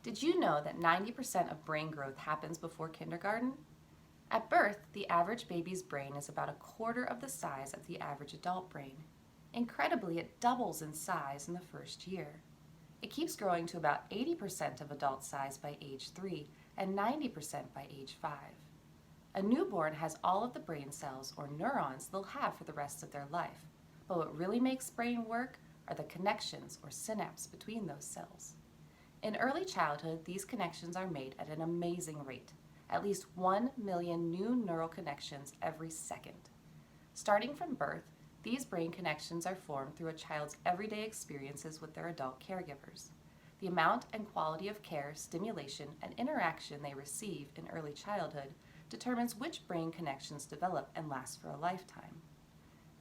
Did you know that 90% of brain growth happens before kindergarten? At birth, the average baby's brain is about a quarter of the size of the average adult brain. Incredibly, it doubles in size in the first year. It keeps growing to about 80% of adult size by age 3 and 90% by age 5. A newborn has all of the brain cells or neurons they'll have for the rest of their life, but what really makes brain work are the connections or synapses between those cells. In early childhood, these connections are made at an amazing rate, at least 1 million new neural connections every second. Starting from birth, these brain connections are formed through a child's everyday experiences with their adult caregivers. The amount and quality of care, stimulation, and interaction they receive in early childhood determines which brain connections develop and last for a lifetime.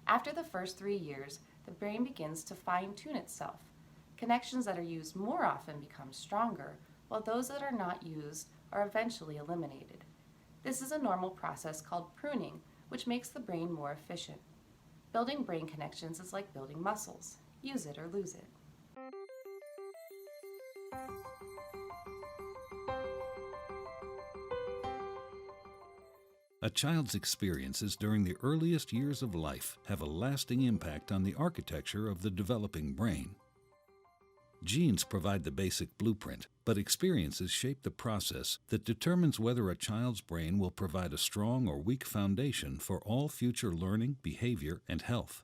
After the first 3 years, the brain begins to fine-tune itself. Connections that are used more often become stronger, while those that are not used are eventually eliminated. This is a normal process called pruning, which makes the brain more efficient. Building brain connections is like building muscles. Use it or lose it. A child's experiences during the earliest years of life have a lasting impact on the architecture of the developing brain. Genes provide the basic blueprint, but experiences shape the process that determines whether a child's brain will provide a strong or weak foundation for all future learning, behavior, and health.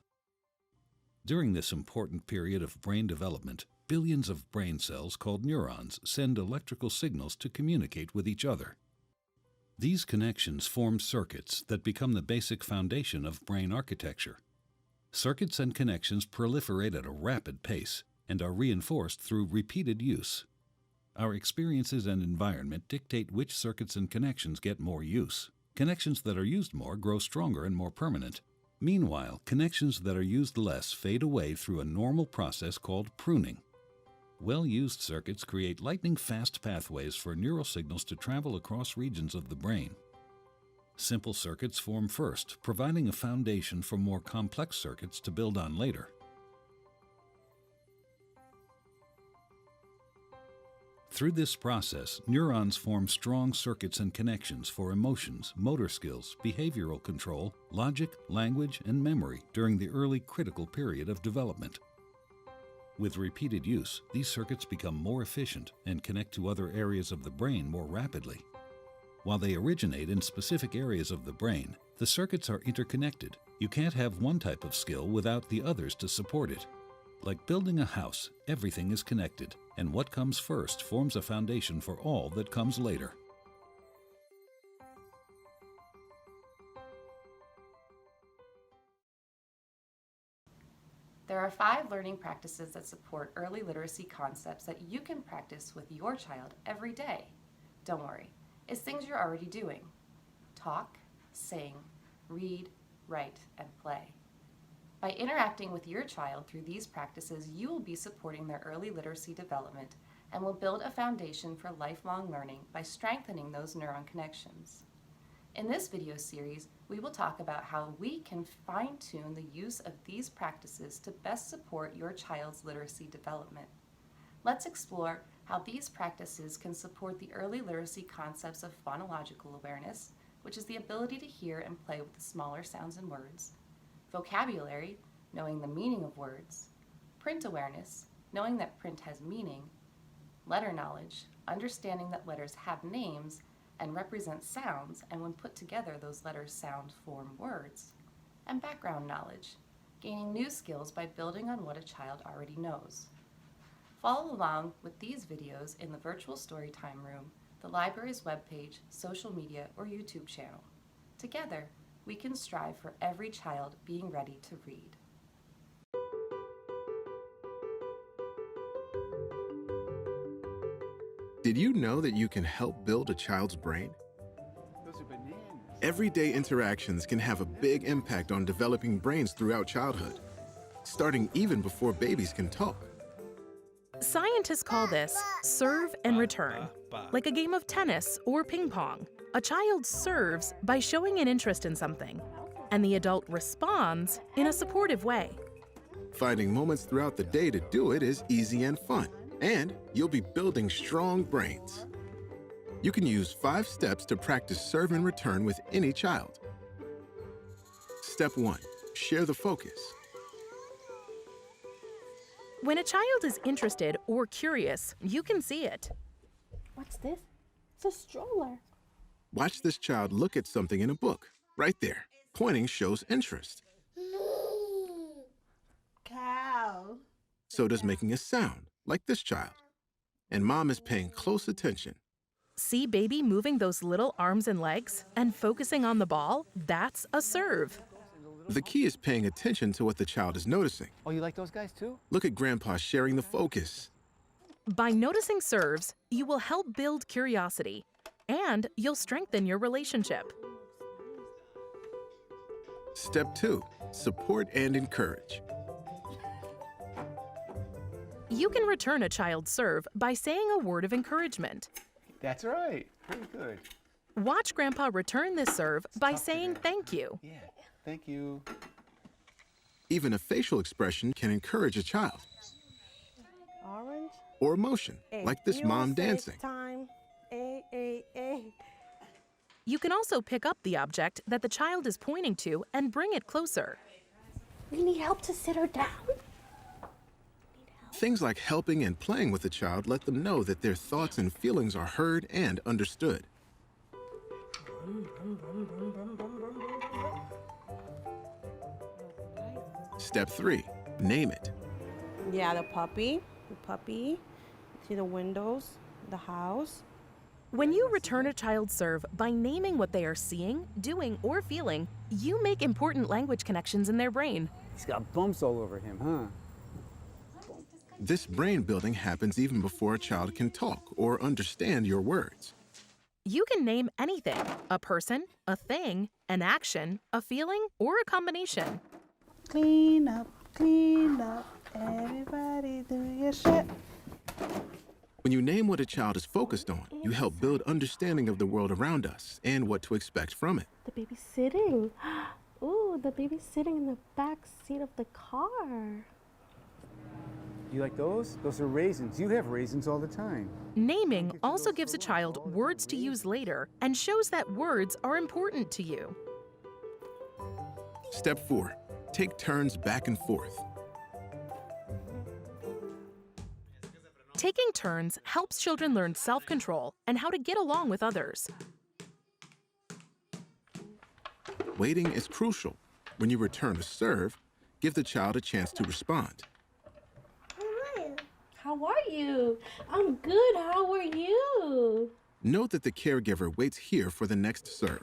During this important period of brain development, billions of brain cells called neurons send electrical signals to communicate with each other. These connections form circuits that become the basic foundation of brain architecture. Circuits and connections proliferate at a rapid pace and are reinforced through repeated use. Our experiences and environment dictate which circuits and connections get more use. Connections that are used more grow stronger and more permanent. Meanwhile, connections that are used less fade away through a normal process called pruning. Well-used circuits create lightning-fast pathways for neural signals to travel across regions of the brain. Simple circuits form first, providing a foundation for more complex circuits to build on later. Through this process, neurons form strong circuits and connections for emotions, motor skills, behavioral control, logic, language, and memory during the early critical period of development. With repeated use, these circuits become more efficient and connect to other areas of the brain more rapidly. While they originate in specific areas of the brain, the circuits are interconnected. You can't have one type of skill without the others to support it. Like building a house, everything is connected, and what comes first forms a foundation for all that comes later. There are 5 learning practices that support early literacy concepts that you can practice with your child every day. Don't worry, it's things you're already doing. Talk, sing, read, write, and play. By interacting with your child through these practices, you will be supporting their early literacy development and will build a foundation for lifelong learning by strengthening those neuron connections. In this video series, we will talk about how we can fine-tune the use of these practices to best support your child's literacy development. Let's explore how these practices can support the early literacy concepts of phonological awareness, which is the ability to hear and play with the smaller sounds and words; vocabulary, knowing the meaning of words; print awareness, knowing that print has meaning; letter knowledge, understanding that letters have names and represent sounds, and when put together those letters form words; and background knowledge, gaining new skills by building on what a child already knows. Follow along with these videos in the virtual storytime room, the library's webpage, social media, or YouTube channel. Together, we can strive for every child being ready to read. Did you know that you can help build a child's brain? Those are bananas. Everyday interactions can have a big impact on developing brains throughout childhood, starting even before babies can talk. Scientists call this serve and return, like a game of tennis or ping pong. A child serves by showing an interest in something, and the adult responds in a supportive way. Finding moments throughout the day to do it is easy and fun, And you'll be building strong brains. You can use 5 steps to practice serve and return with any child. Step 1, share the focus. When a child is interested or curious, you can see it. What's this? It's a stroller. Watch this child look at something in a book. Right there. Pointing shows interest. Cow. So does making a sound, like this child. And mom is paying close attention. See baby moving those little arms and legs and focusing on the ball? That's a serve. The key is paying attention to what the child is noticing. Oh, you like those guys too? Look at Grandpa sharing the focus. By noticing serves, you will help build curiosity, and you'll strengthen your relationship. Step 2, support and encourage. You can return a child's serve by saying a word of encouragement. That's right. Very good. Watch Grandpa return this serve by saying thank you. Yeah. Thank you. Even a facial expression can encourage a child. Orange. Or emotion, like this mom dancing. Time. You can also pick up the object that the child is pointing to and bring it closer. We need help to sit her down. Things like helping and playing with the child let them know that their thoughts and feelings are heard and understood. Step 3, name it. Yeah, the puppy. See the windows, the house. When you return a child's serve by naming what they are seeing, doing, or feeling, you make important language connections in their brain. He's got bumps all over him, huh? This brain building happens even before a child can talk or understand your words. You can name anything: a person, a thing, an action, a feeling, or a combination. Clean up, everybody do your shit. When you name what a child is focused on, you help build understanding of the world around us and what to expect from it. The baby's sitting. Ooh, the baby's sitting in the back seat of the car. You like those? Those are raisins. You have raisins all the time. Naming also gives a child words to use later and shows that words are important to you. Step 4, take turns back and forth. Taking turns helps children learn self-control and how to get along with others. Waiting is crucial. When you return a serve, give the child a chance to respond. How are you? I'm good. How are you? Note that the caregiver waits here for the next serve.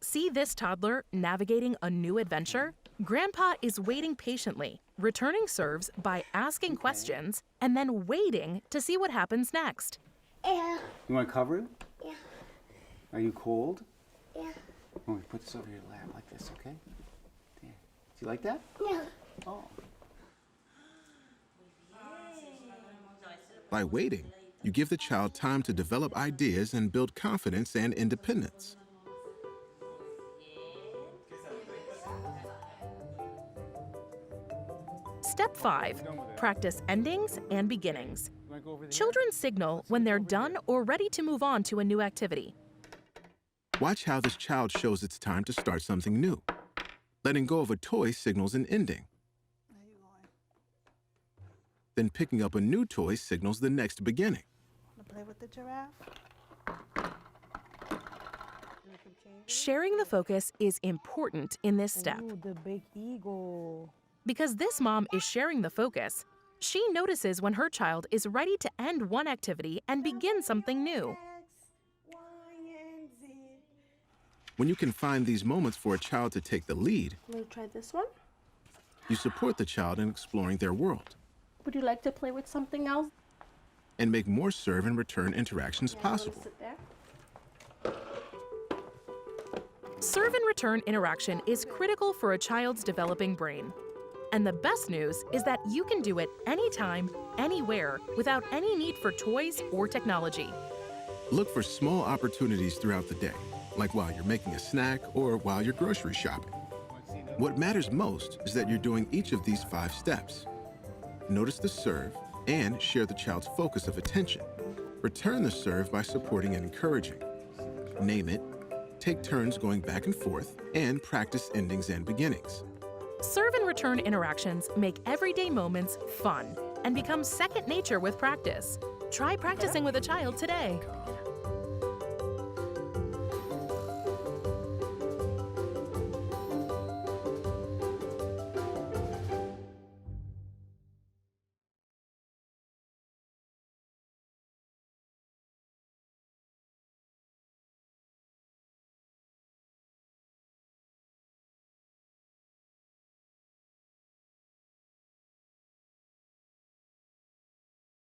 See this toddler navigating a new adventure? Grandpa is waiting patiently, returning serves by asking questions and then waiting to see what happens next. Yeah. You want to cover it? Yeah. Are you cold? Yeah. Oh, put this over your lap like this, okay? There. Do you like that? Yeah. Oh. By waiting, you give the child time to develop ideas and build confidence and independence. Step 5, practice endings and beginnings. Children signal when they're done or ready to move on to a new activity. Watch how this child shows it's time to start something new. Letting go of a toy signals an ending. Then picking up a new toy signals the next beginning. Want to play with the giraffe? Sharing the focus is important in this step. Ooh, the big eagle. Because this mom is sharing the focus, she notices when her child is ready to end one activity and begin something new. X, Y, and Z. When you can find these moments for a child to take the lead, Want to try this one? you support the child in exploring their world Would you like to play with something else? and make more serve and return interactions possible. Sit there. Serve and return interaction is critical for a child's developing brain. And the best news is that you can do it anytime, anywhere, without any need for toys or technology. Look for small opportunities throughout the day, like while you're making a snack or while you're grocery shopping. Want to see the What matters most is that you're doing each of these 5 steps. Notice the serve and share the child's focus of attention. Return the serve by supporting and encouraging. Name it, take turns going back and forth, and practice endings and beginnings. Serve and return interactions make everyday moments fun and become second nature with practice. Try practicing with a child today.